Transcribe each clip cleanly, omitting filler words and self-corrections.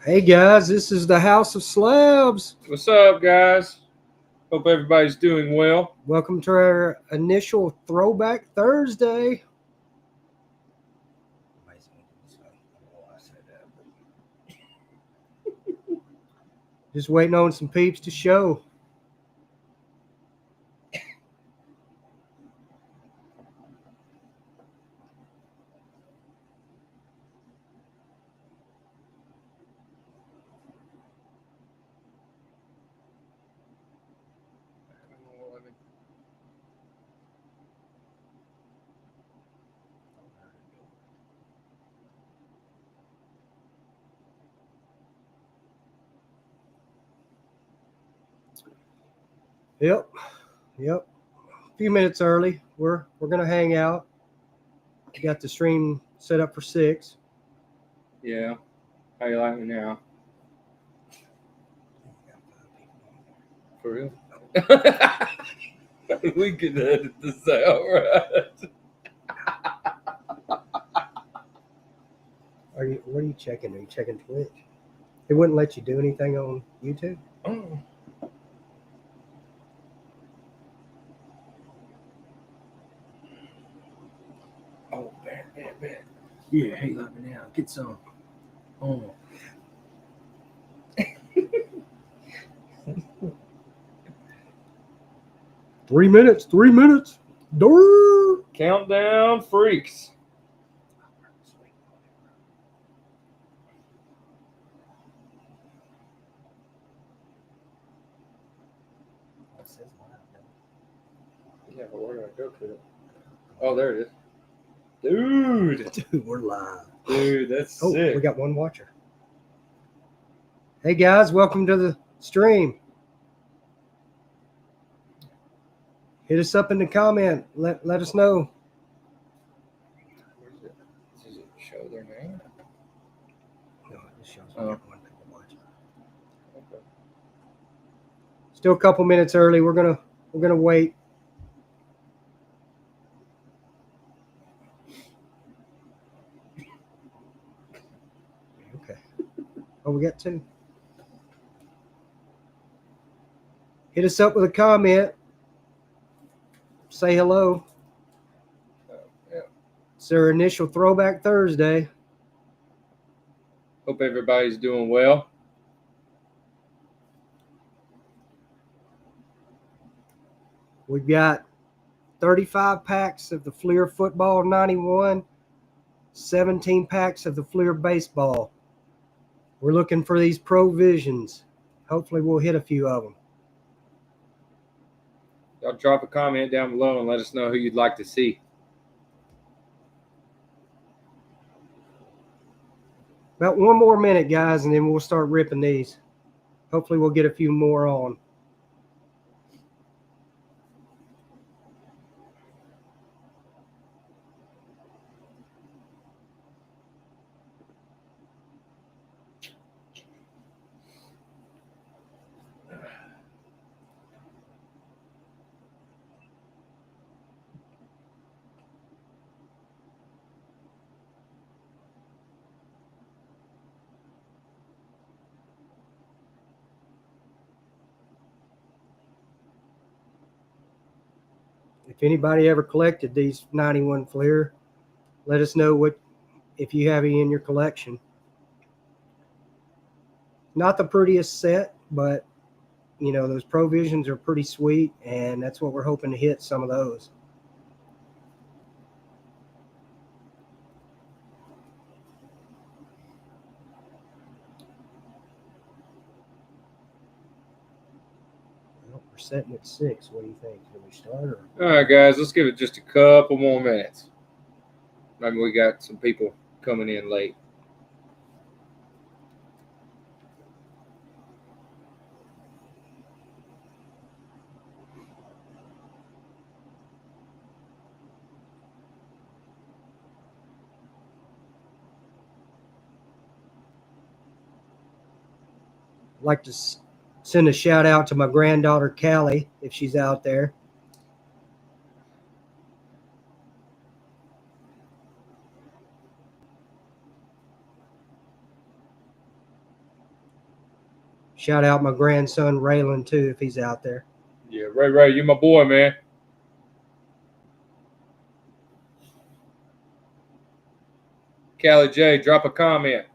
Hey guys, this is the House of Slabs. What's up, guys? Hope everybody's doing well. Welcome to our initial Throwback Thursday. Just waiting on some peeps to show. Yep. A few minutes early. We're gonna hang out. We got the stream set up for 6. Yeah. How you like me now? For real? We can edit this out, right? What are you checking? Are you checking Twitch? It wouldn't let you do anything on YouTube? Oh. Oh, bad. Yeah, how you like me now? Get some. Oh. 3 minutes. 3 minutes. Door. Countdown freaks. Yeah, but where do I go to it? Oh, there it is. Dude, we're live. Dude, that's sick. sick. We got one watcher. Hey guys, welcome to the stream. Hit us up in the comment. Let us know. Where's it? Does it show their name? No, it just shows we got one people watching. Okay. Still a couple minutes early. We're gonna wait. Okay. Oh, we got 2. Hit us up with a comment. Say hello. Yeah. It's our initial Throwback Thursday. Hope everybody's doing well. We've got 35 packs of the Fleer Football 91, 17 packs of the Fleer Baseball. We're looking for these provisions. Hopefully we'll hit a few of them. Y'all drop a comment down below and let us know who you'd like to see. About 1 more minute, guys, and then we'll start ripping these. Hopefully we'll get a few more on. If anybody ever collected these 91 Fleer, let us know if you have any in your collection. Not the prettiest set, but you know, those provisions are pretty sweet, and that's what we're hoping to hit, some of those. Well, we're setting at 6. What do you think? Can we start? All right, guys, let's give it just a couple more minutes. Maybe we got some people coming in late. I'd like to send a shout out to my granddaughter, Callie, if she's out there. Shout out my grandson Raylan too if he's out there. Yeah, Ray, you my boy, man. Callie J, drop a comment.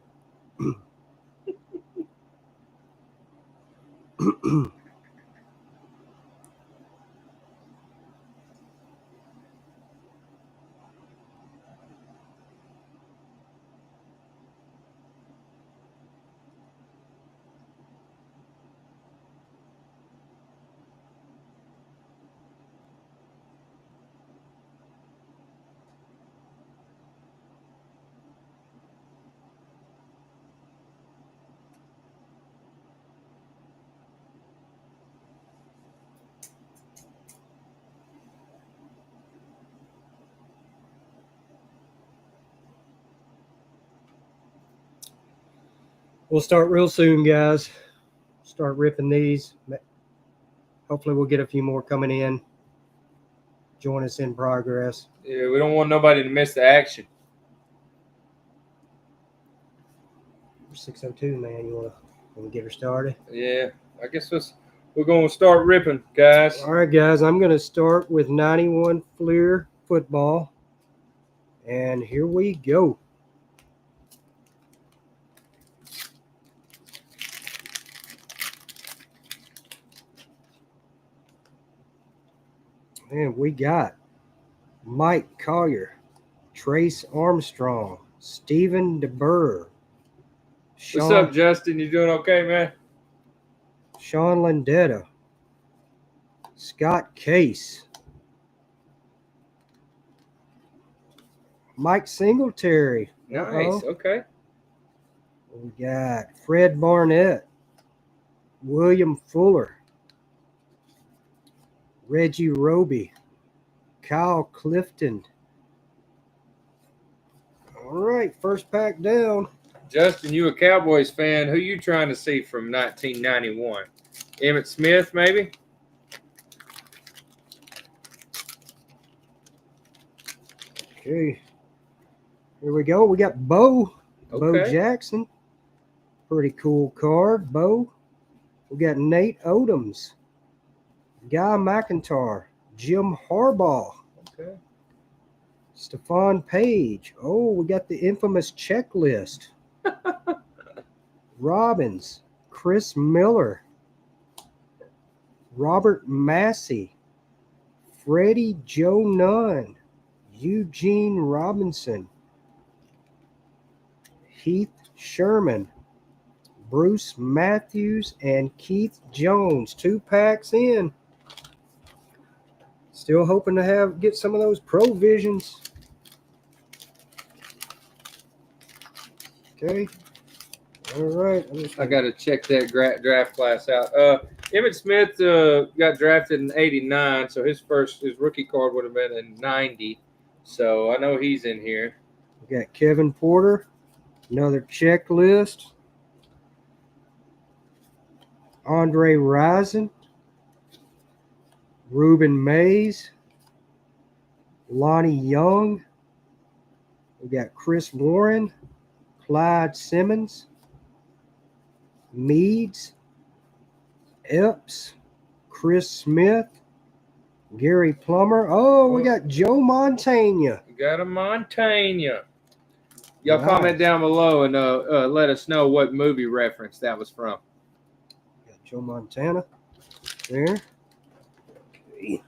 We'll start real soon, guys. Start ripping these. Hopefully we'll get a few more coming in. Join us in progress. Yeah, we don't want nobody to miss the action. 602, man. You wanna get her started? Yeah, I guess we're going to start ripping, guys. All right, guys. I'm going to start with 91 Fleer football. And here we go. And we got Mike Collier, Trace Armstrong, Stephen DeBurr. What's up, Justin? You doing okay, man? Sean Landetta, Scott Case, Mike Singletary. Nice. Okay. We got Fred Barnett, William Fuller, Reggie Roby, Kyle Clifton. All right, first pack down. Justin, you a Cowboys fan. Who you trying to see from 1991? Emmitt Smith, maybe? Okay. Here we go. We got Bo. Okay. Bo Jackson. Pretty cool card, Bo. We got Nate Odoms. Guy McIntyre. Jim Harbaugh. Okay. Stephon Page. Oh, we got the infamous checklist. Robbins. Chris Miller. Robert Massey. Freddie Joe Nunn. Eugene Robinson. Heath Sherman. Bruce Matthews and Keith Jones. 2 packs in. Still hoping to get some of those provisions. Okay. All right. I got to check that draft class out. Emmitt Smith got drafted in '89, so his rookie card would have been in '90. So I know he's in here. We got Kevin Porter, another checklist. Andre Rison, Ruben Mays, Lonnie Young. We got Chris Warren, Clyde Simmons, Meads, Epps, Chris Smith, Gary Plummer. Oh, we got Joe Montana. We got a Montana. Y'all Nice. comment down below and let us know what movie reference that was from. Got Joe Montana there. Okay.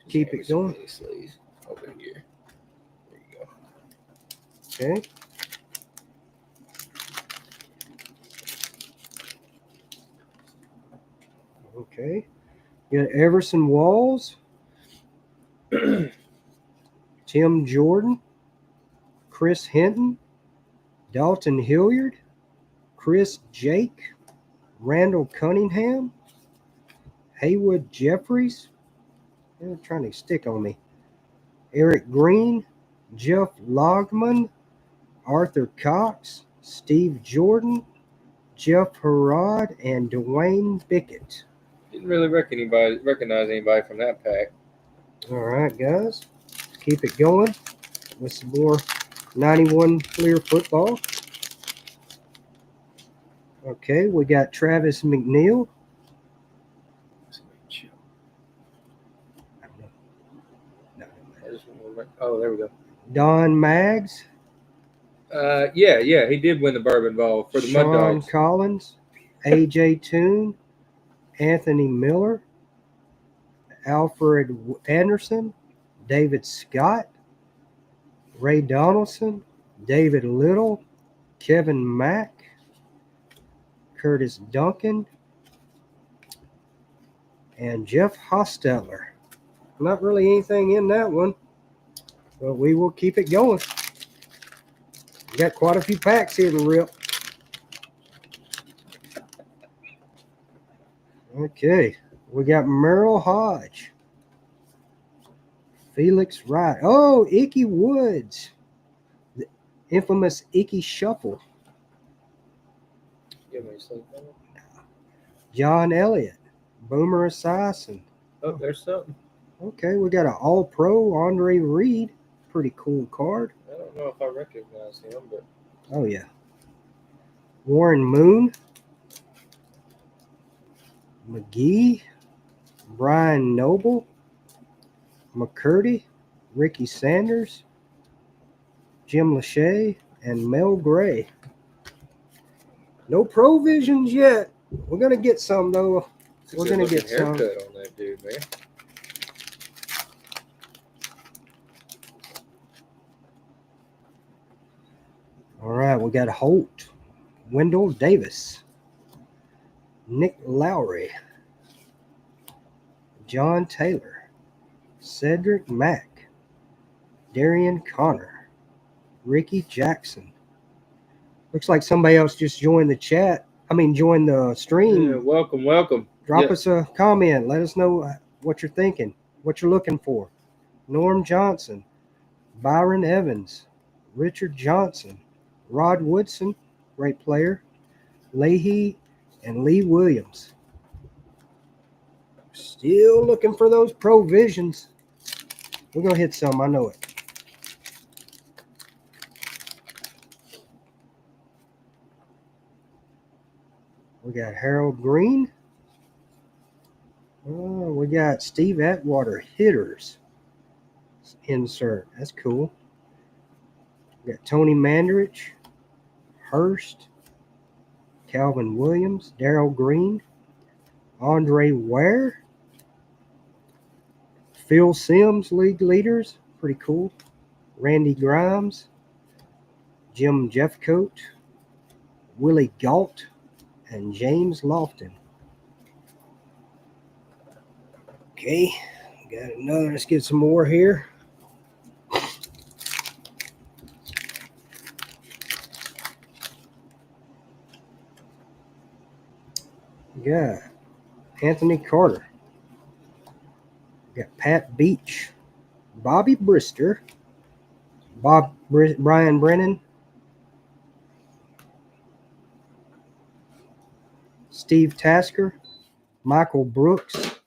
Keep it going. Over here. There you go. Okay. Okay. You got Everson Walls, Tim Jordan, Chris Hinton, Dalton Hilliard, Chris Jake, Randall Cunningham, Haywood Jeffries. They're trying to stick on me. Eric Green, Jeff Logman, Arthur Cox, Steve Jordan, Jeff Herod, and Dwayne Bickett. Didn't really recognize anybody from that pack. All right, guys. Keep it going with some more 91 Fleer football. Okay, we got Travis McNeil. Oh, there we go. Don Maggs. Yeah, he did win the bourbon ball for the Mud Sean Dogs. Collins. AJ Toon. Anthony Miller. Alfred Anderson. David Scott. Ray Donaldson. David Little. Kevin Mack. Curtis Duncan. And Jeff Hostetler. Not really anything in that one, but we will keep it going. We got quite a few packs here to rip. Okay, we got Merrill Hodge, Felix Wright. Oh, Icky Woods, the infamous Icky Shuffle. John Elliott, Boomer Esiason. Oh, there's something. Okay, we got an All-Pro Andre Reed. Pretty cool card. I don't know if I recognize him, but oh yeah. Warren Moon, McGee, Brian Noble, McCurdy, Ricky Sanders, Jim Lachey, and Mel Gray. No provisions yet. We're gonna get some though. We're gonna get some. Haircut on that dude, man. All right, we got Holt, Wendell Davis, Nick Lowry, John Taylor, Cedric Mack, Darian Connor, Ricky Jackson. Looks like somebody else just joined the chat. Joined the stream. Yeah, welcome. Drop us a comment. Let us know what you're thinking, what you're looking for. Norm Johnson, Byron Evans, Richard Johnson, Rod Woodson, great player, Leahy, and Lee Williams. Still looking for those provisions. We're going to hit some, I know it. We got Harold Green. Oh, we got Steve Atwater hitters insert. That's cool. We got Tony Mandarich, Hurst, Calvin Williams, Darryl Green, Andre Ware, Phil Sims, league leaders. Pretty cool. Randy Grimes, Jim Jeffcoat, Willie Galt, and James Lofton. Okay, got another. Let's get some more here. Yeah, Anthony Carter. Got Pat Beach, Bobby Brister, Brian Brennan, Steve Tasker, Michael Brooks,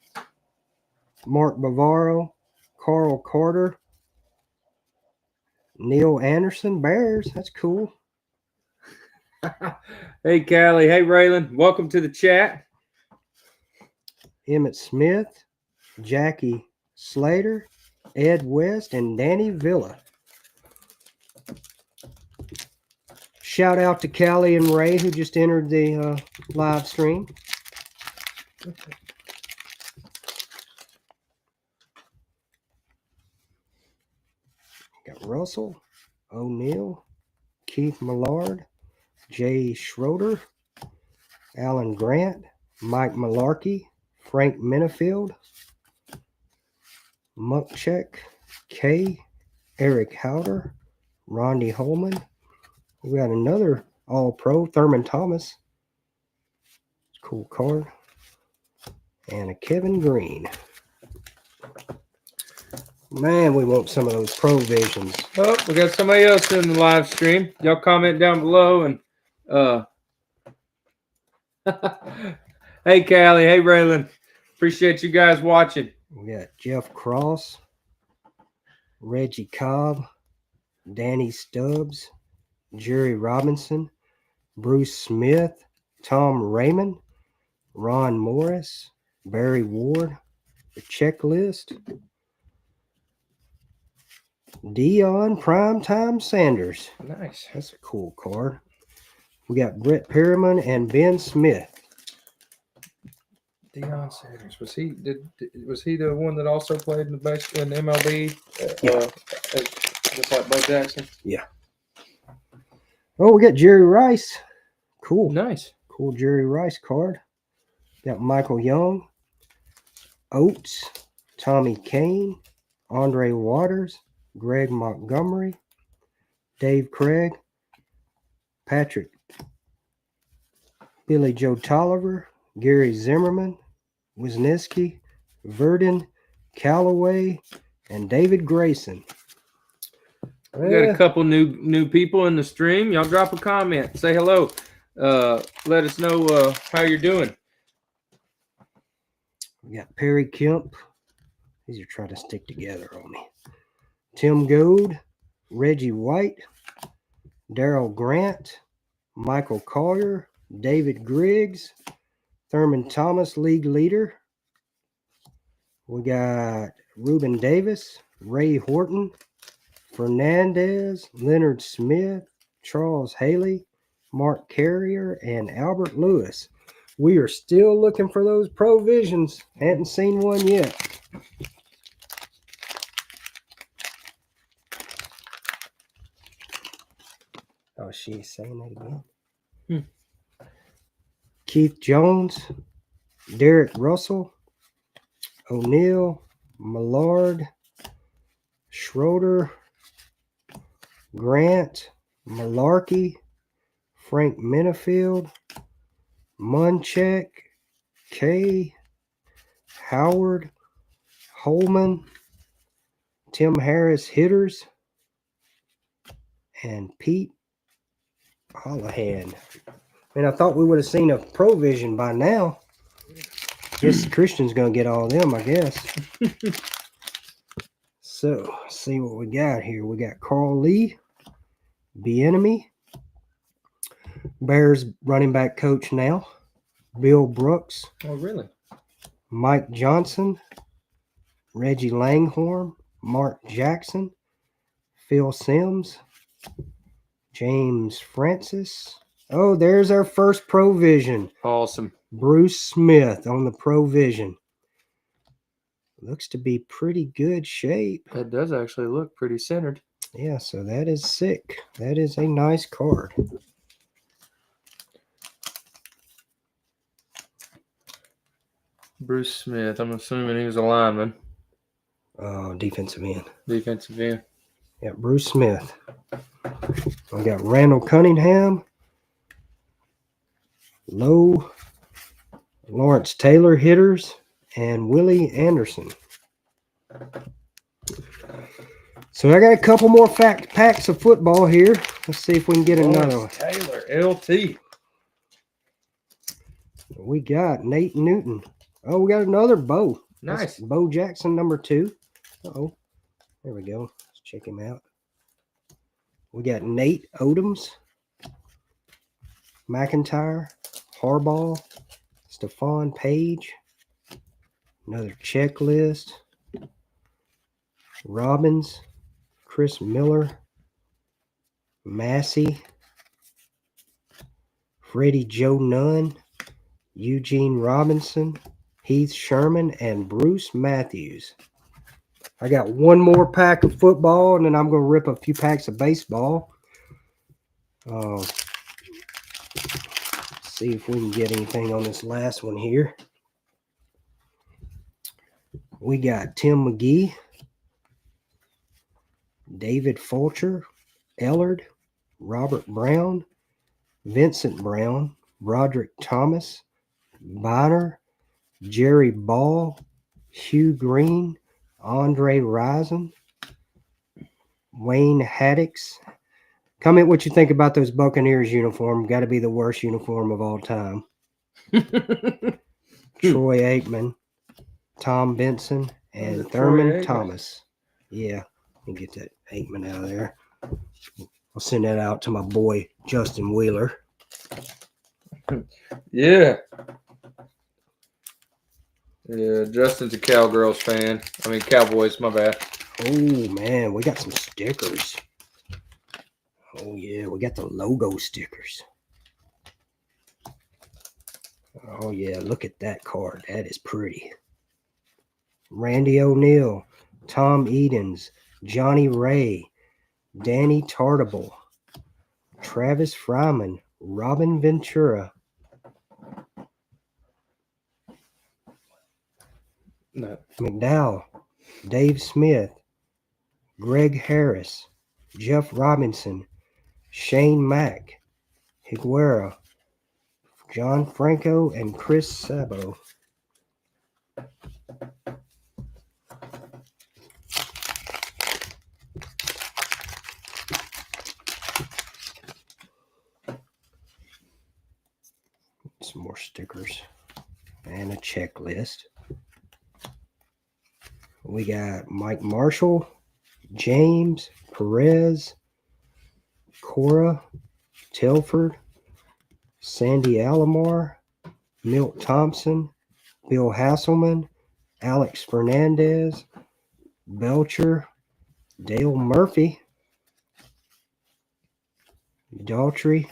Mark Bavaro, Carl Carter, Neil Anderson, Bears. That's cool. Hey, Callie. Hey, Raylan. Welcome to the chat. Emmett Smith, Jackie Slater, Ed West, and Danny Villa. Shout out to Callie and Ray who just entered the live stream. Got Russell, O'Neill, Keith Millard, Jay Schroeder, Alan Grant, Mike Malarkey, Frank Minifield, Muckcheck, Kay, Eric Howder, Rondy Holman. We got another All-Pro, Thurman Thomas. Cool card. And a Kevin Green. Man, we want some of those provisions. Oh, we got somebody else in the live stream. Y'all comment down below and hey, Callie. Hey, Raylan. Appreciate you guys watching. We got Jeff Cross, Reggie Cobb, Danny Stubbs, Jerry Robinson, Bruce Smith, Tom Raymond, Ron Morris, Barry Ward, the checklist, Dion Primetime Sanders. Nice. That's a cool card. We got Brett Perriman and Ben Smith. Deion Sanders, was he the one that also played in the MLB? Yeah. Just like Bo Jackson. Yeah. Oh, we got Jerry Rice. Cool. Nice. Cool Jerry Rice card. Got Michael Young, Oates, Tommy Kane, Andre Waters, Greg Montgomery, Dave Craig, Patrick, Billy Joe Tolliver, Gary Zimmerman, Wisniewski, Verdon, Callaway, and David Grayson. We got a couple new people in the stream. Y'all drop a comment. Say hello. Let us know how you're doing. We got Perry Kemp. These are trying to stick together on me. Tim Goode, Reggie White, Darrell Grant, Michael Collier, David Griggs, Thurman Thomas, league leader. We got Reuben Davis, Ray Horton, Fernandez, Leonard Smith, Charles Haley, Mark Carrier, and Albert Lewis. We are still looking for those provisions. Hadn't seen one yet. Oh, she's saying that again. Keith Jones, Derek Russell, O'Neill, Millard, Schroeder, Grant, Malarkey, Frank Minifield, Munchak, Kay, Howard, Holman, Tim Harris hitters, and Pete Holohan. I thought we would have seen a provision by now. Guess Christian's going to get all of them, I guess. So, let's see what we got here. We got Carl Lee, Bieniemy, Bears running back coach now, Bill Brooks. Oh, really? Mike Johnson, Reggie Langhorne, Mark Jackson, Phil Sims, James Francis. Oh, there's our first provision. Awesome. Bruce Smith on the provision. Looks to be pretty good shape. That does actually look pretty centered. Yeah, so that is sick. That is a nice card. Bruce Smith. I'm assuming he was a lineman. Oh, defensive end. Defensive end. Yeah, Bruce Smith. We got Randall Cunningham, Lowe, Lawrence Taylor hitters, and Willie Anderson. So I got a couple more packs of football here. Let's see if we can get another one. Taylor, LT. We got Nate Newton. Oh, we got another Bo. Nice. That's Bo Jackson, number 2. Uh-oh. There we go. Let's check him out. We got Nate Odoms, McIntyre, Harbaugh, Stephon Page, another checklist, Robbins, Chris Miller, Massey, Freddie Joe Nunn, Eugene Robinson, Heath Sherman, and Bruce Matthews. I got one more pack of football, and then I'm going to rip a few packs of baseball. See if we can get anything on this last one here. We got Tim McGee, David Fulcher, Ellard, Robert Brown, Vincent Brown, Roderick Thomas, Bonner, Jerry Ball, Hugh Green, Andre Rison, Wayne Haddix. Comment what you think about those Buccaneers uniform. Got to be the worst uniform of all time. Troy Aikman, Tom Benson, and Thurman Thomas. Yeah, let me get that Aikman out of there. I'll send that out to my boy, Justin Wheeler. Yeah. Yeah, Justin's a Cowgirls fan. I mean, Cowboys, my bad. Oh, man, we got some stickers. Oh, yeah, we got the logo stickers. Oh, yeah, look at that card. That is pretty. Randy O'Neal, Tom Edens, Johnny Ray, Danny Tartable, Travis Fryman, Robin Ventura, No. McDowell, Dave Smith, Greg Harris, Jeff Robinson, Shane Mack, Higuera, John Franco, and Chris Sabo. Some more stickers and a checklist. We got Mike Marshall, James Perez, Cora Telford, Sandy Alomar, Milt Thompson, Bill Hasselman, Alex Fernandez, Belcher, Dale Murphy, Daughtry,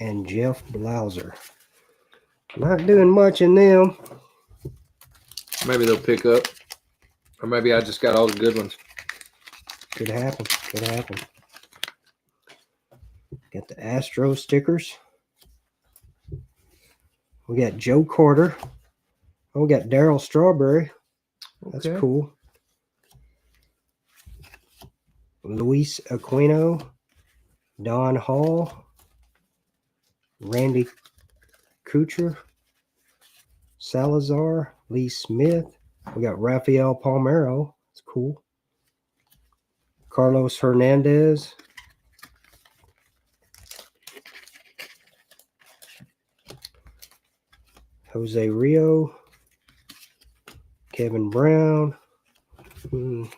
and Jeff Blauser. Not doing much in them. Maybe they'll pick up. Or maybe I just got all the good ones. Could happen. Could happen. Got the Astro stickers. We got Joe Carter. Oh, we got Daryl Strawberry. That's Okay. cool. Luis Aquino, Don Hall, Randy Kuchar, Salazar, Lee Smith. We got Rafael Palmeiro. That's cool. Carlos Hernandez. Jose Rio. Kevin Brown. You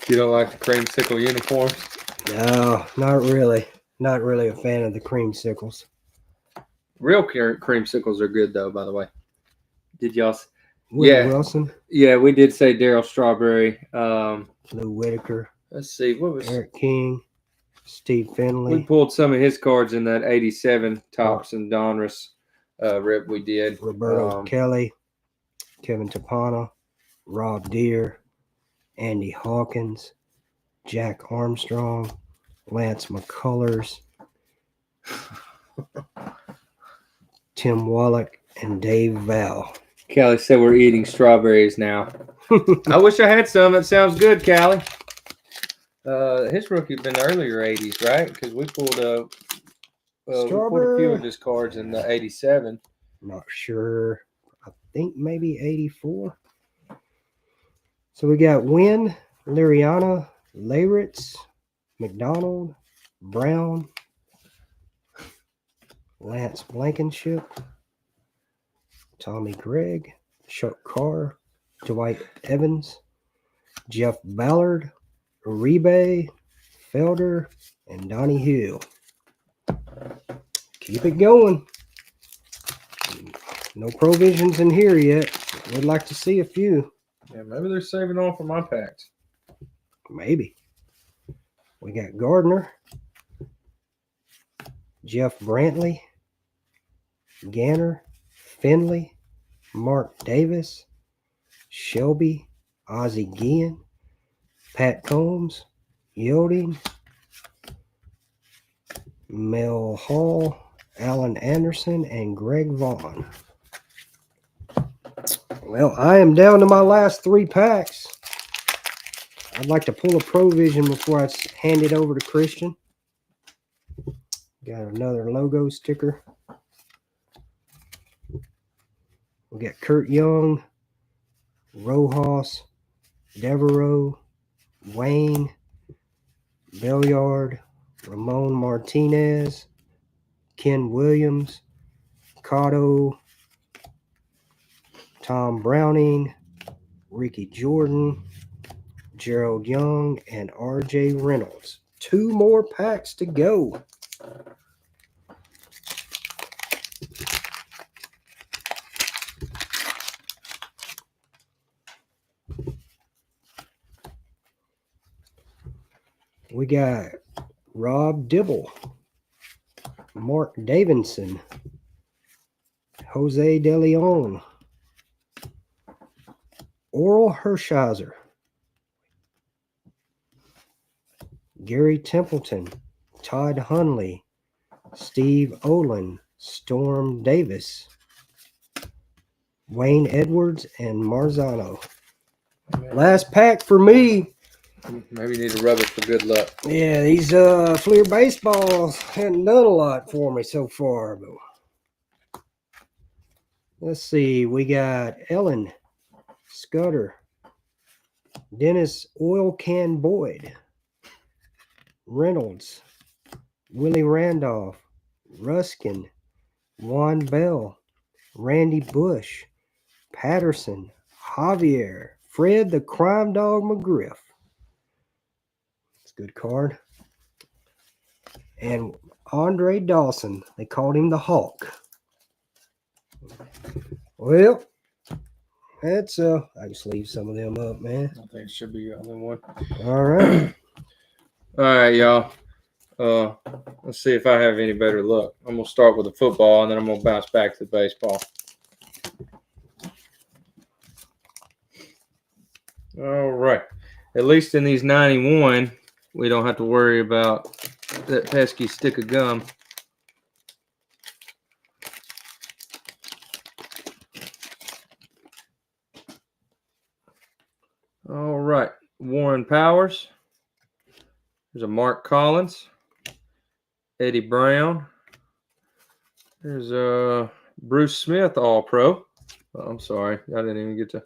don't like the creamsicle uniforms? No, not really. Not really a fan of the creamsicles. Real creamsicles are good, though, by the way. Did y'all? Willie Wilson. Yeah, we did say Daryl Strawberry. Lou Whitaker. Let's see. What was Eric King. Steve Finley. We pulled some of his cards in that 87 Tops and Donruss rip we did. Roberto Kelly. Kevin Tapana. Rob Deere. Andy Hawkins. Jack Armstrong. Lance McCullers. Tim Wallach and Dave Val. Callie said we're eating strawberries now. I wish I had some. That sounds good, Callie. His rookie been earlier 80s, right? Because we pulled a few of his cards in the 87. Not sure. I think maybe 84. So we got Wynn, Liriana, Leyritz, McDonald, Brown, Lance Blankenship, Tommy Gregg, Chuck Carr, Dwight Evans, Jeff Ballard, Uribe, Felder, and Donnie Hill. Keep it going. No provisions in here yet. We'd like to see a few. Yeah, maybe they're saving on for my packs. Maybe. We got Gardner, Jeff Brantley, Ganner, Finley, Mark Davis, Shelby, Ozzie Guillen, Pat Combs, Yoding, Mel Hall, Alan Anderson, and Greg Vaughn. Well, I am down to my last 3 packs. I'd like to pull a provision before I hand it over to Christian. Got another logo sticker. We got Kurt Young, Rojas, Devereaux, Wayne, Belliard, Ramon Martinez, Ken Williams, Cotto, Tom Browning, Ricky Jordan, Gerald Young, and R.J. Reynolds. 2 more packs to go. We got Rob Dibble, Mark Davidson, Jose De Leon, Oral Hershiser, Gary Templeton, Todd Hundley, Steve Olin, Storm Davis, Wayne Edwards, and Marzano. Last pack for me. Maybe you need to rub it for good luck. Yeah, these Fleer baseballs haven't done a lot for me so far. But let's see. We got Ellen Scudder, Dennis Oil Can Boyd, Reynolds, Willie Randolph, Ruskin, Juan Bell, Randy Bush, Patterson, Javier, Fred the Crime Dog McGriff. It's a good card. And Andre Dawson. They called him the Hawk. Well, that's I just leave some of them up, man. I think it should be the other one. All right. All right, y'all. Let's see if I have any better luck. I'm gonna start with the football, and then I'm gonna bounce back to the baseball. All right. At least in these 91, we don't have to worry about that pesky stick of gum. All right. Warren Powers. There's a Mark Collins. Eddie Brown. There's a Bruce Smith All-Pro. Oh, I'm sorry. I didn't even get to.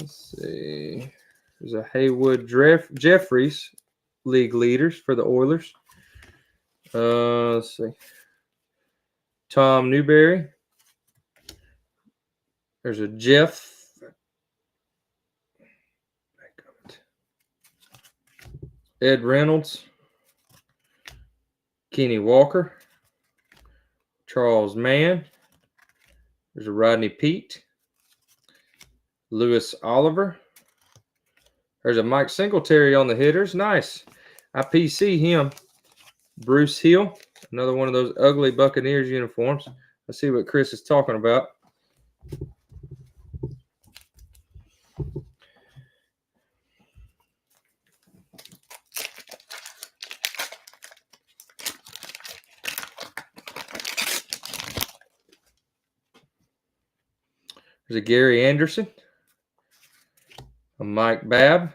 Let's see. There's a Haywood Jeffries league leaders for the Oilers. Let's see. Tom Newberry. There's a Jeff. Ed Reynolds. Kenny Walker. Charles Mann. There's a Rodney Peete. Lewis Oliver. There's a Mike Singletary on the hitters. Nice. I PC him. Bruce Hill. Another one of those ugly Buccaneers uniforms. Let's see what Chris is talking about. There's a Gary Anderson. A Mike Babb.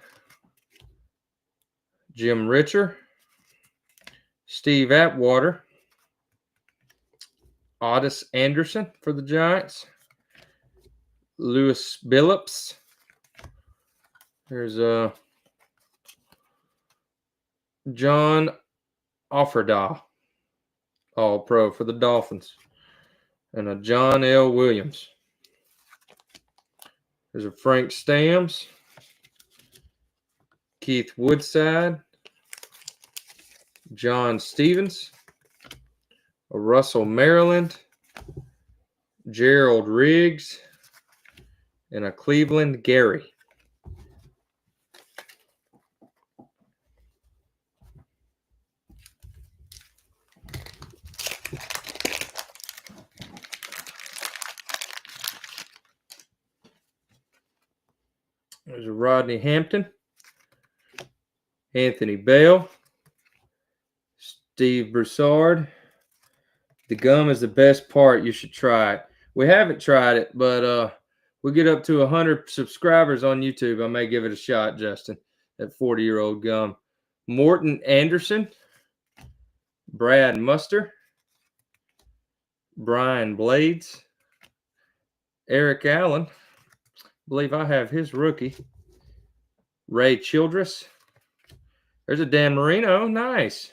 Jim Richer. Steve Atwater. Otis Anderson for the Giants. Lewis Billups. There's a John Offerdahl, All-Pro for the Dolphins. And a John L. Williams. There's a Frank Stams. Keith Woodside. John Stevens. A Russell Maryland. Gerald Riggs. And a Cleveland Gary. There's a Rodney Hampton, Anthony Bell, Steve Broussard. The gum is the best part. You should try it. We haven't tried it, but we get up to 100 subscribers on YouTube. I may give it a shot, Justin, that 40-year-old gum. Morton Anderson, Brad Muster, Brian Blades, Eric Allen. Believe I have his rookie. Ray Childress. There's a Dan Marino. Nice.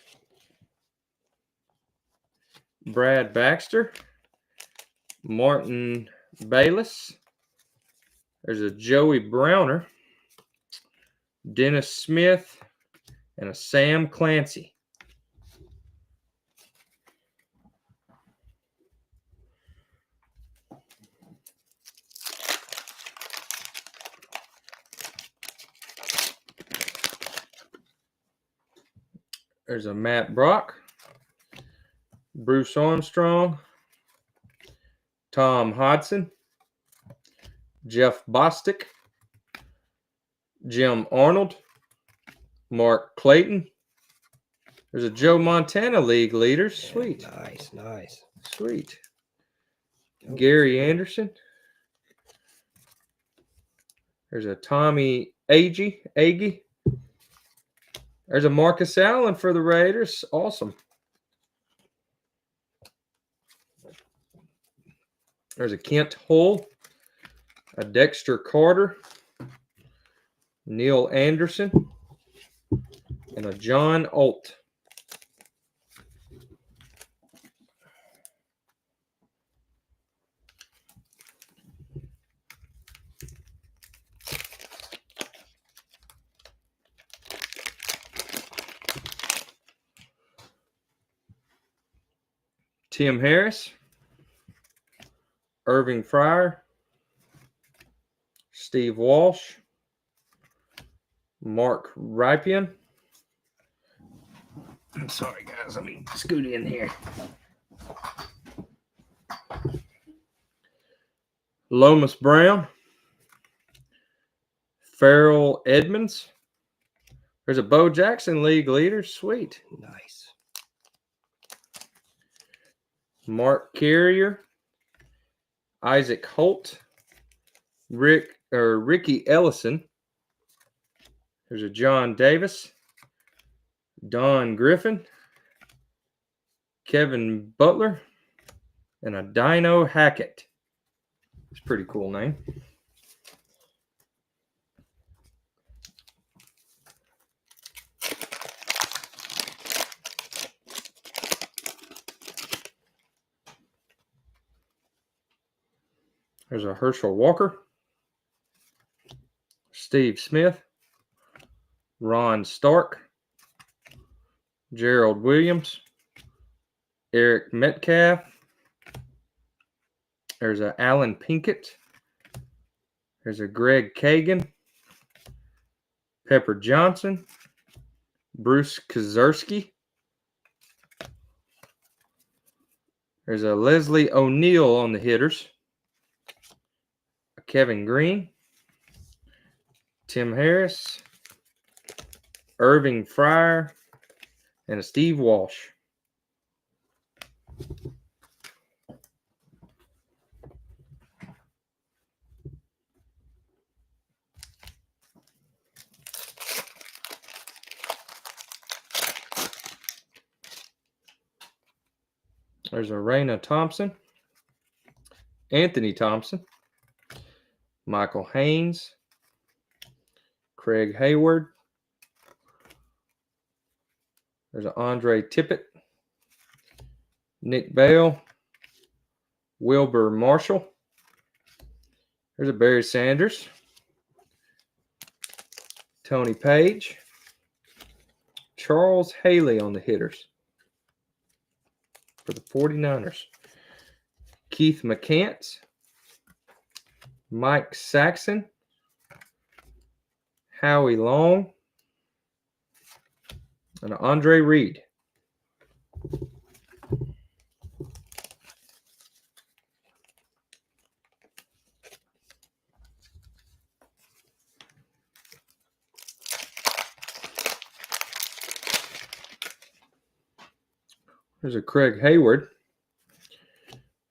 Brad Baxter. Martin Bayless. There's a Joey Browner. Dennis Smith, and a Sam Clancy. There's a Matt Brock, Bruce Armstrong, Tom Hodson, Jeff Bostic, Jim Arnold, Mark Clayton. There's a Joe Montana League leader. Sweet. Yeah, nice. Sweet. Gary Anderson. There's a Tommy Agee. There's a Marcus Allen for the Raiders. Awesome. There's a Kent Hull, a Dexter Carter, Neil Anderson, and a John Alt. Tim Harris, Irving Fryer, Steve Walsh, Mark Rypian. I'm sorry, guys. Let me scoot in here. Lomas Brown, Farrell Edmonds. There's a Bo Jackson League leader. Sweet. Nice. Mark Carrier, Isaac Holt, Ricky Ellison. There's a John Davis, Don Griffin, Kevin Butler, and a Dino Hackett. It's a pretty cool name. There's a Herschel Walker, Steve Smith, Ron Stark, Gerald Williams, Eric Metcalf. There's a Alan Pinkett. There's a Greg Kagan, Pepper Johnson, Bruce Kozerski. There's a Leslie O'Neill on the hitters. Kevin Green, Tim Harris, Irving Fryer, and a Steve Walsh. There's a Raina Thompson, Anthony Thompson, Michael Haynes, Craig Hayward. There's an Andre Tippett, Nick Bale, Wilbur Marshall. There's a Barry Sanders, Tony Page, Charles Haley on the hitters for the 49ers. Keith McCants, Mike Saxon, Howie Long, and Andre Reed. There's a Craig Hayward,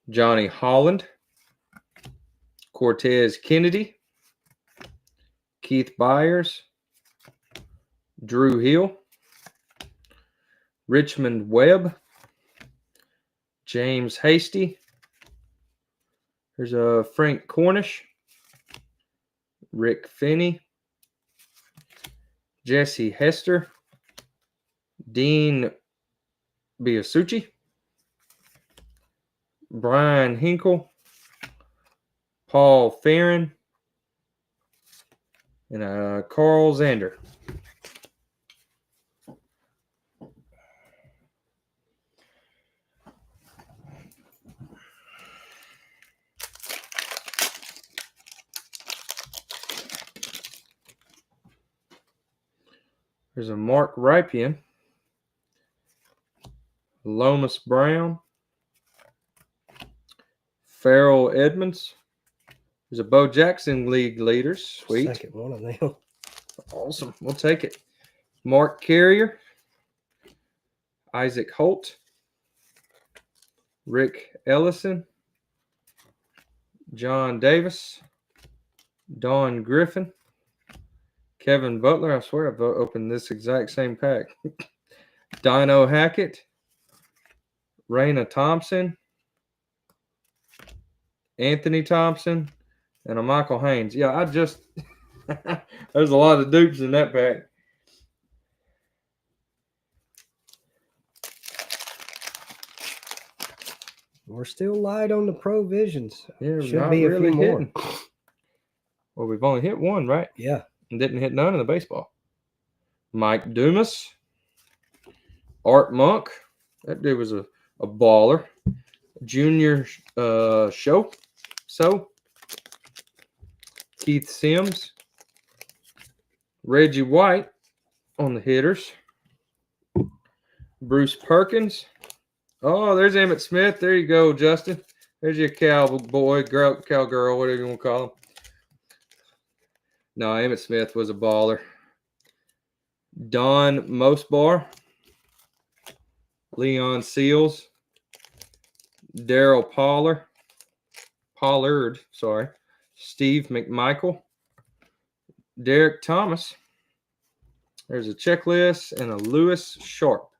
Johnny Holland, Cortez Kennedy, Keith Byers, Drew Hill, Richmond Webb, James Hasty. There's a Frank Cornish, Rick Finney, Jesse Hester, Dean Biasucci, Brian Hinkle, Paul Farron, And a Carl Zander. There's a Mark Rypien. Lomas Brown. Farrell Edmonds. There's a Bo Jackson League leaders. Sweet. Second one of them. Awesome. We'll take it. Mark Carrier. Isaac Holt. Rick Ellison. John Davis. Don Griffin. Kevin Butler. I swear I've opened this exact same pack. Dino Hackett. Raina Thompson. Anthony Thompson. And a Michael Haynes. Yeah, there's a lot of dupes in that pack. We're still light on the provisions. Yeah, should be a few more. Well, we've only hit one, right? Yeah. And didn't hit none in the baseball. Mike Dumas. Art Monk. That dude was a baller. Junior show. So. Keith Sims. Reggie White on the hitters. Bruce Perkins. Oh, there's Emmett Smith. There you go, Justin. There's your cowboy, cowgirl, whatever you want to call him. No, Emmett Smith was a baller. Don Mosbar. Leon Seals. Daryl Pollard, sorry. Steve McMichael. Derek Thomas. There's a checklist and a Lewis Sharp.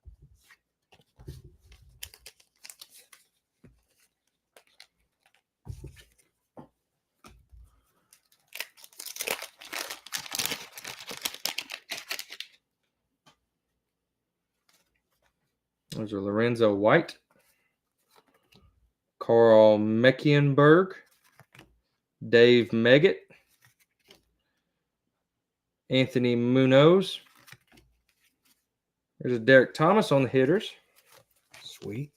There's a Lorenzo White. Carl Mecklenburg. Dave Meggett. Anthony Munoz. There's a Derek Thomas on the hitters. Sweet.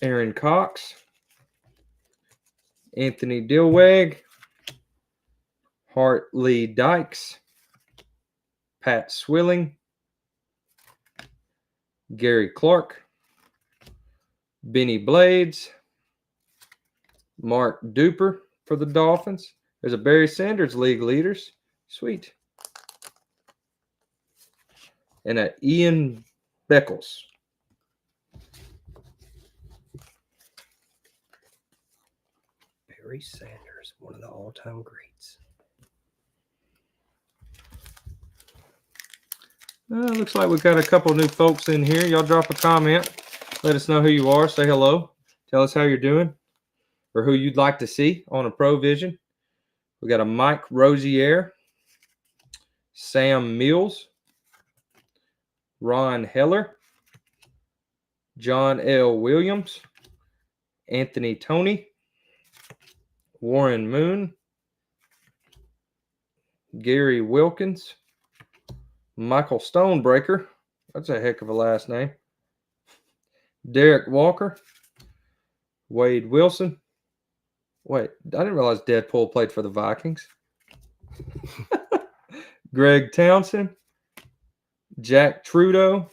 Aaron Cox. Anthony Dilweg. Hart Lee Dykes. Pat Swilling. Gary Clark. Benny Blades. Mark Duper for the Dolphins. There's a Barry Sanders League leaders. Sweet. And a Ian Beckles. Barry Sanders, one of the all-time greats. Looks like we've got a couple new folks in here. Y'all drop a comment. Let us know who you are. Say hello. Tell us how you're doing or who you'd like to see on a Provision. We got a Mike Rosier, Sam Mills, Ron Heller, John L. Williams, Anthony Toney, Warren Moon, Gary Wilkins, Michael Stonebreaker. That's a heck of a last name. Derek Walker, Wade Wilson. Wait, I didn't realize Deadpool played for the Vikings. Greg Townsend, Jack Trudeau.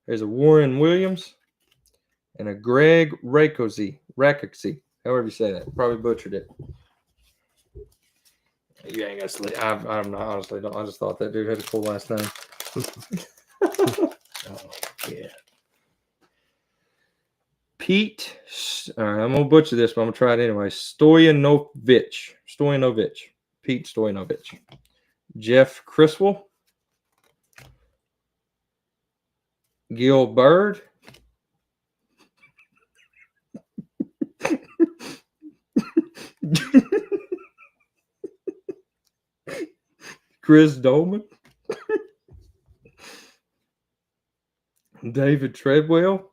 There's a Warren Williams and a Greg Rakoczy, however you say that. Probably butchered it. You ain't gonna sleep. I'm not honestly. I just thought that dude had a cool last name. Oh, yeah. Pete. All right, I'm gonna butcher this, but I'm gonna try it anyway. Stoyanovich. Pete Stoyanovich. Jeff Criswell. Gil Bird. Chris Dolman. David Treadwell.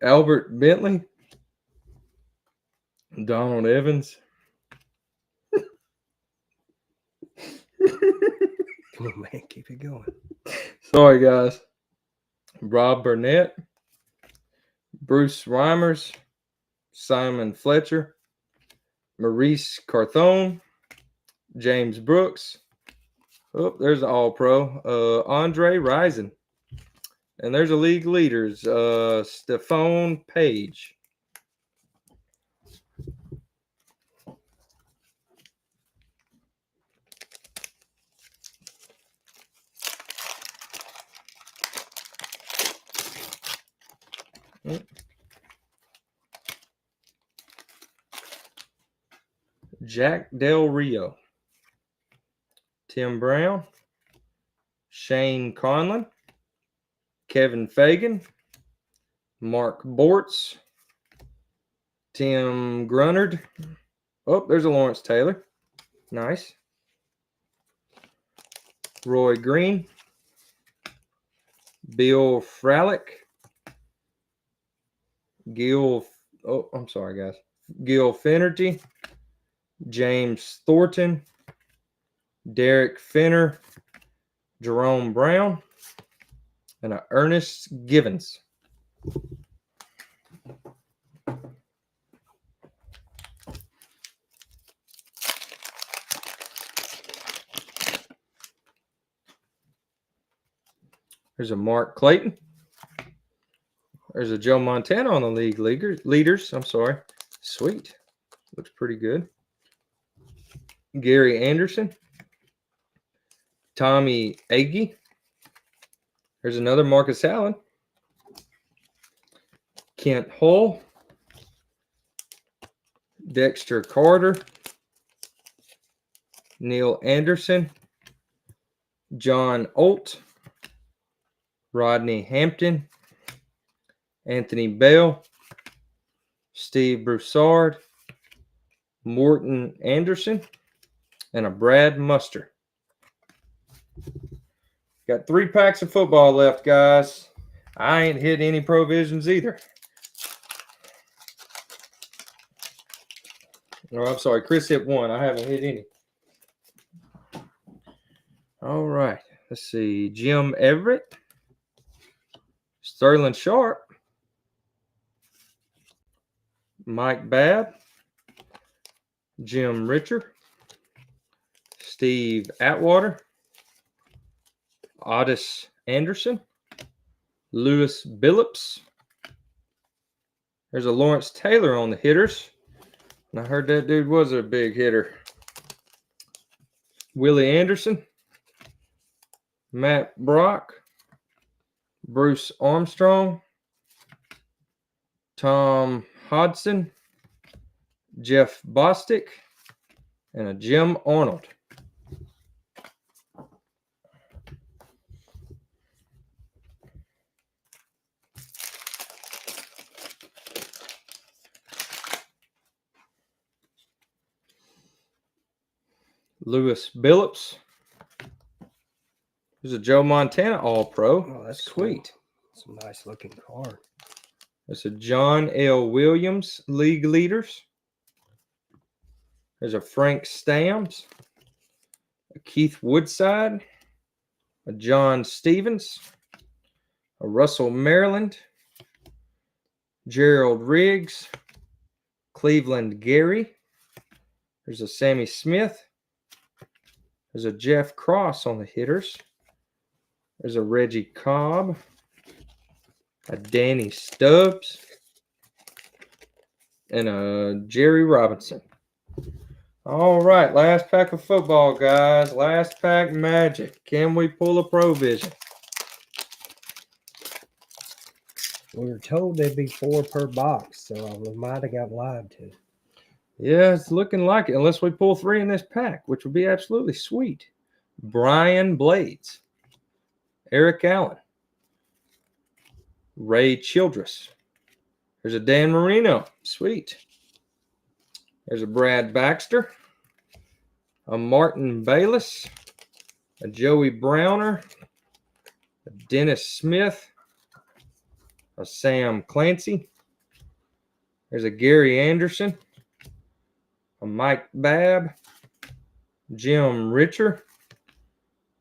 Albert Bentley. Donald Evans. Come on, man. Keep it going. Sorry, guys. Rob Burnett, Bruce Reimers, Simon Fletcher, Maurice Carthone, James Brooks. Oh, there's an all-pro. Andre Rison. And there's a league leaders. Stephone Page. Jack Del Rio, Tim Brown, Shane Conlon, Kevin Fagan, Mark Bortz, Tim Grunnard. Oh, there's a Lawrence Taylor. Nice. Roy Green, Bill Fralick, Gil Finnerty, James Thornton, Derek Finner, Jerome Brown, and Ernest Givens. There's a Mark Clayton. There's a Joe Montana on the league leaders. I'm sorry. Sweet. Looks pretty good. Gary Anderson. Tommy Agee. There's another Marcus Allen. Kent Hull. Dexter Carter. Neil Anderson. John Olt. Rodney Hampton. Anthony Bell. Steve Broussard. Morton Anderson. And a Brad Muster. Got 3 packs of football left, guys. I ain't hit any provisions either. Oh, I'm sorry. Chris hit 1. I haven't hit any. All right. Let's see. Jim Everett. Sterling Sharp. Mike Babb. Jim Richer. Steve Atwater. Otis Anderson. Lewis Billups. There's a Lawrence Taylor on the hitters. And I heard that dude was a big hitter. Willie Anderson. Matt Brock. Bruce Armstrong. Tom Hodson. Jeff Bostic. And a Jim Arnold. Lewis Billups. There's a Joe Montana All-Pro. Oh, that's sweet. Cool. Some nice looking card. There's a John L. Williams League Leaders. There's a Frank Stamms. A Keith Woodside. A John Stevens. A Russell Maryland. Gerald Riggs. Cleveland Gary. There's a Sammy Smith. There's a Jeff Cross on the hitters. There's a Reggie Cobb. A Danny Stubbs. And a Jerry Robinson. All right, last pack of football, guys. Last pack magic. Can we pull a provision? We were told there'd be 4 per box, so we might have got lied to. Yeah, it's looking like it, unless we pull 3 in this pack, which would be absolutely sweet. Brian Blades. Eric Allen. Ray Childress. There's a Dan Marino. Sweet. There's a Brad Baxter. A Martin Bayless. A Joey Browner. A Dennis Smith. A Sam Clancy. There's a Gary Anderson. A Mike Babb. Jim Richer.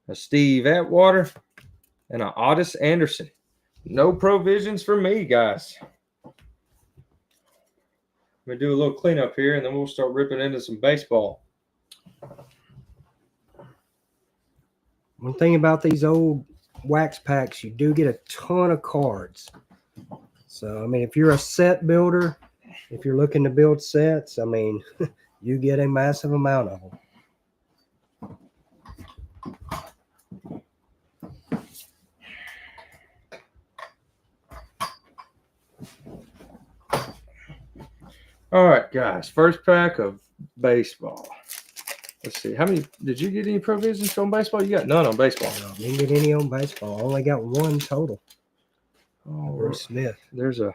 a Steve Atwater, and an Otis Anderson. No provisions for me, guys. I'm going to do a little cleanup here, and then we'll start ripping into some baseball. One thing about these old wax packs, you do get a ton of cards. So, I mean, if you're a set builder, if you're looking to build sets, I mean, you get a massive amount of them. All right, guys. First pack of baseball. Let's see. How many? Did you get any provisions on baseball? You got none on baseball. No, didn't get any on baseball. I only got one total. Oh, Bruce Smith. There's a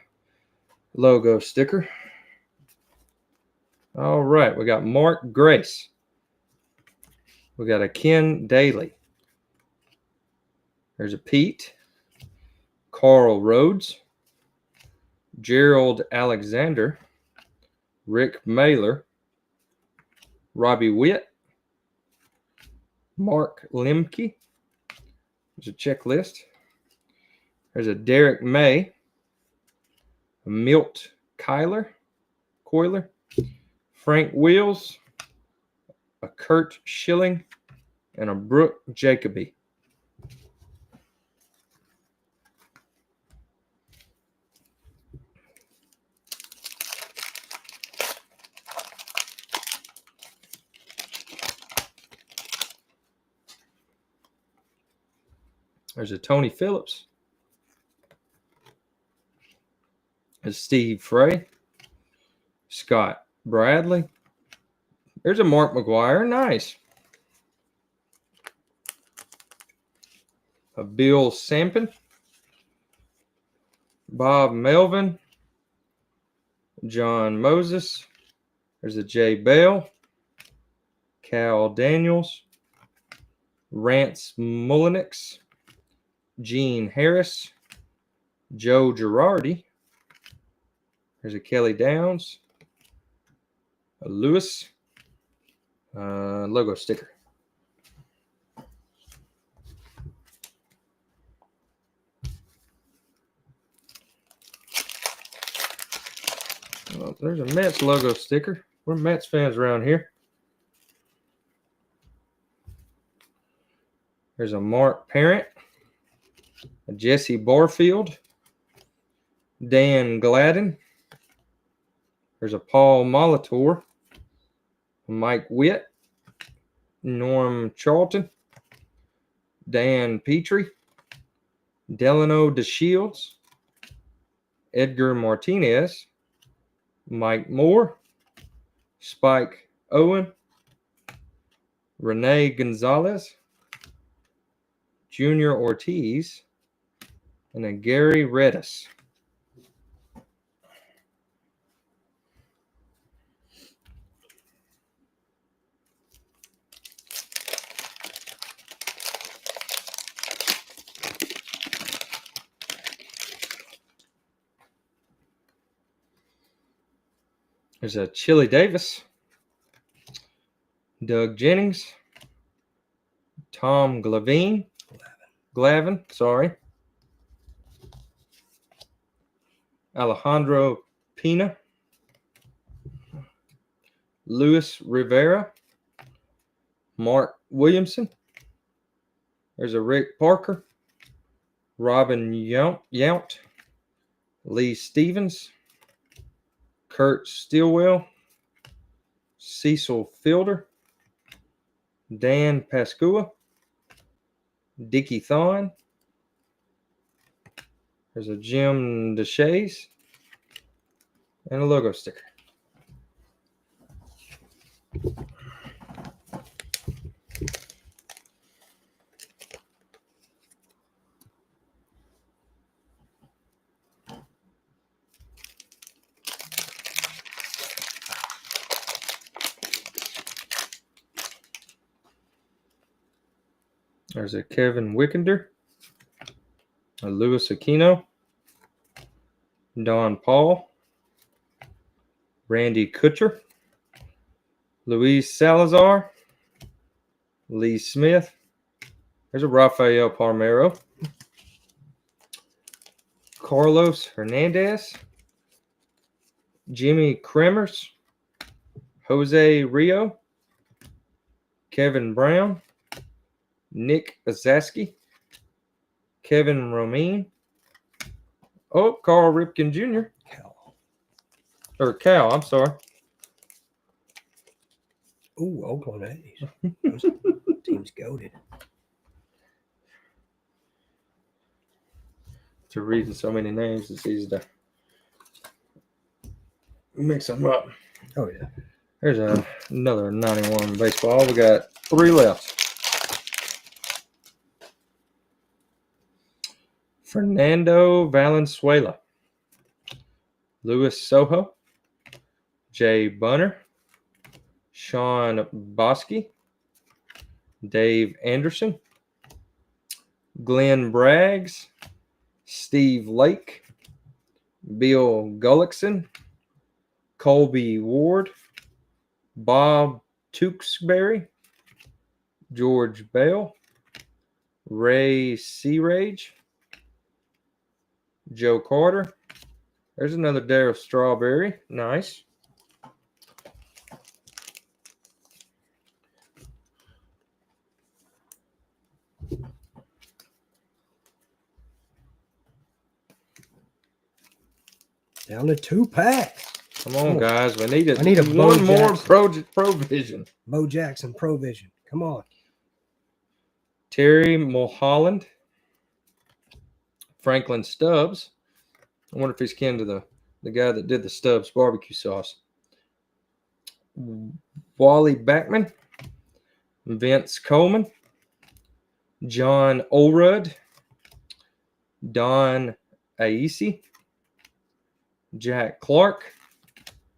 logo sticker. All right. We got Mark Grace. We got a Ken Daly. There's a Pete. Carl Rhodes. Gerald Alexander. Rick Mailer. Robbie Witt. Mark Lemke. There's a checklist. There's a Derek May. A Milt Coiler. Frank Wheels. A Kurt Schilling. And a Brooke Jacoby. There's a Tony Phillips. There's Steve Frey. Scott Bradley. There's a Mark McGuire. Nice. A Bill Sampson. Bob Melvin. John Moses. There's a Jay Bell. Cal Daniels. Rance Mullenix. Gene Harris. Joe Girardi. There's a Kelly Downs. A Lewis. Logo sticker. Well, there's a Mets logo sticker. We're Mets fans around here. There's a Mark Parent. A Jesse Barfield. Dan Gladden. There's a Paul Molitor. Mike Witt. Norm Charlton. Dan Petrie. Delano DeShields. Edgar Martinez. Mike Moore. Spike Owen. Rene Gonzalez. Junior Ortiz. And a Gary Redis. There's a Chili Davis. Doug Jennings. Tom Glavin, sorry. Alejandro Pina. Luis Rivera. Mark Williamson. There's a Rick Parker. Robin Yount. Lee Stevens. Kurt Stilwell. Cecil Fielder. Dan Pascua. Dickie Thon. There's a Jim DeShays. And a logo sticker. There's a Kevin Wickender, a Louis Aquino, Don Paul, Randy Kutcher, Luis Salazar, Lee Smith, There's a Rafael Palmeiro. Carlos Hernandez. Jimmy Kremers. Jose Rio. Kevin Brown. Nick Azaski. Kevin Romine. Oh, Carl Ripken Jr. Cal, I'm sorry. Ooh, Oakland A's. Those team's goated. To reading so many names, it's easy to mix them up. Oh, yeah. There's another 91 baseball. We got 3 left. Fernando Valenzuela. Luis Soho. Jay Bunner. Sean Bosky. Dave Anderson. Glenn Braggs. Steve Lake. Bill Gullickson. Colby Ward. Bob Tewksbury. George Bell. Ray Searage. Joe Carter. There's another Darryl Strawberry. Nice. Down to 2 packs. Come on, guys. We need I need a one Bo more Jackson. Provision. Bo Jackson Provision. Come on. Terry Mulholland. Franklin Stubbs. I wonder if he's kin to the guy that did the Stubbs barbecue sauce. Wally Backman. Vince Coleman. John Olrud. Don Aisi. Jack Clark.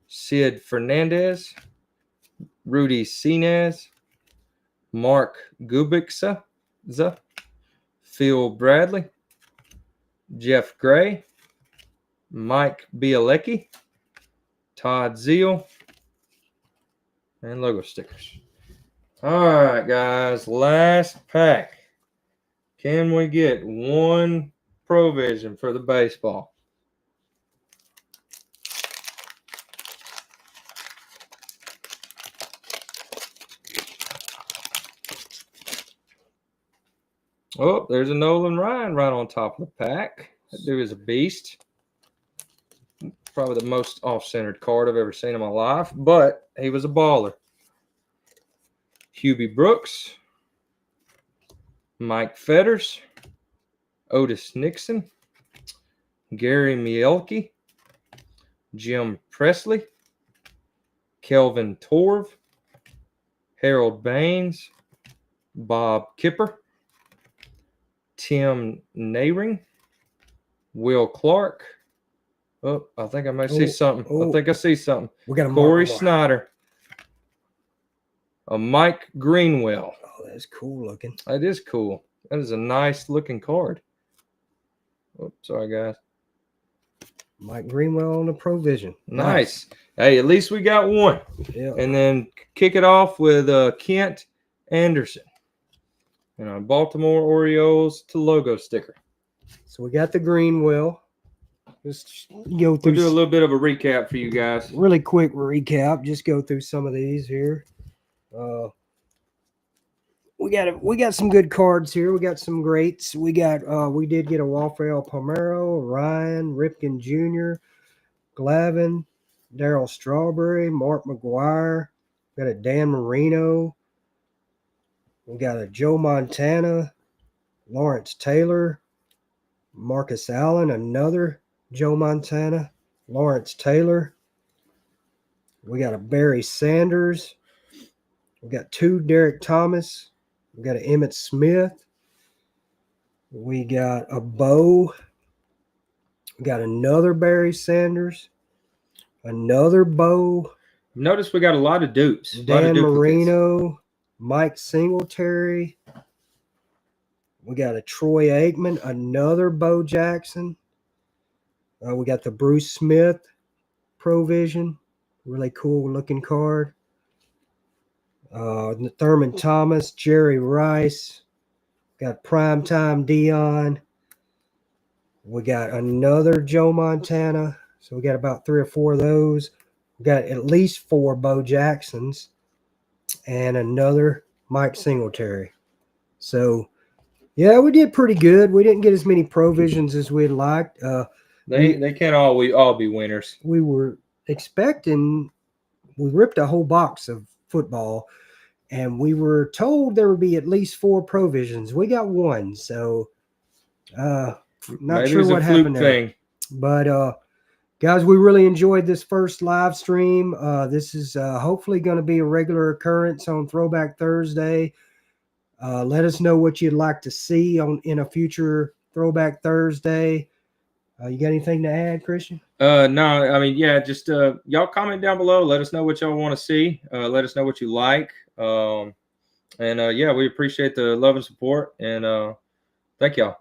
Sid Fernandez. Rudy Sinez. Mark Gubiksa. Phil Bradley. Jeff Gray. Mike Bielecki. Todd Zeal. And logo stickers. All right, guys. Last pack. Can we get one provision for the baseball? Oh, there's a Nolan Ryan right on top of the pack. That dude is a beast. Probably the most off-centered card I've ever seen in my life, but he was a baller. Hubie Brooks. Mike Fetters. Otis Nixon. Gary Mielke. Jim Presley. Kelvin Torv. Harold Baines. Bob Kipper. Tim Nehring. Will Clark. Oh, I think I might see something. I think I see something. We got a Corey Snyder. A Mike Greenwell. Oh, that's cool looking. That is cool. That is a nice looking card. Oh, sorry, guys. Mike Greenwell on the provision. Nice. Hey, at least we got one. Yeah. And then kick it off with Kent Anderson. And a Baltimore Orioles to logo sticker. So we got the Greenwell. Just go through. We'll do a little bit of a recap for you guys. Really quick recap. Just go through some of these here. We got some good cards here. We got some greats. We did get a Rafael Palmeiro, Ryan Ripken Jr., Glavin, Darryl Strawberry, Mark McGuire. We got a Dan Marino. We got a Joe Montana, Lawrence Taylor, Marcus Allen, another Joe Montana, Lawrence Taylor. We got a Barry Sanders. We got 2 Derek Thomas. We got an Emmett Smith. We got a Bo. We got another Barry Sanders. Another Bo. Notice we got a lot of dupes. Dan Marino. Mike Singletary. We got a Troy Aikman. Another Bo Jackson. We got the Bruce Smith Provision. Really cool looking card. Thurman Thomas, Jerry Rice, Got Primetime Dion. We got another Joe Montana. So we got about 3 or 4 of those. We got at least 4 Bo Jacksons and another Mike Singletary. So, yeah, we did pretty good. We didn't get as many provisions as we'd liked. They can't all be winners. We were expecting, we ripped a whole box of football, and we were told there would be at least 4 provisions. We got 1, so not Maybe sure it's what a fluke happened there. thing. But guys, we really enjoyed this first live stream. This is hopefully going to be a regular occurrence on Throwback Thursday. Let us know what you'd like to see in a future Throwback Thursday. You got anything to add, Christian? No, I mean, yeah, just y'all comment down below. Let us know what y'all want to see. Let us know what you like. And yeah, we appreciate the love and support. And thank y'all.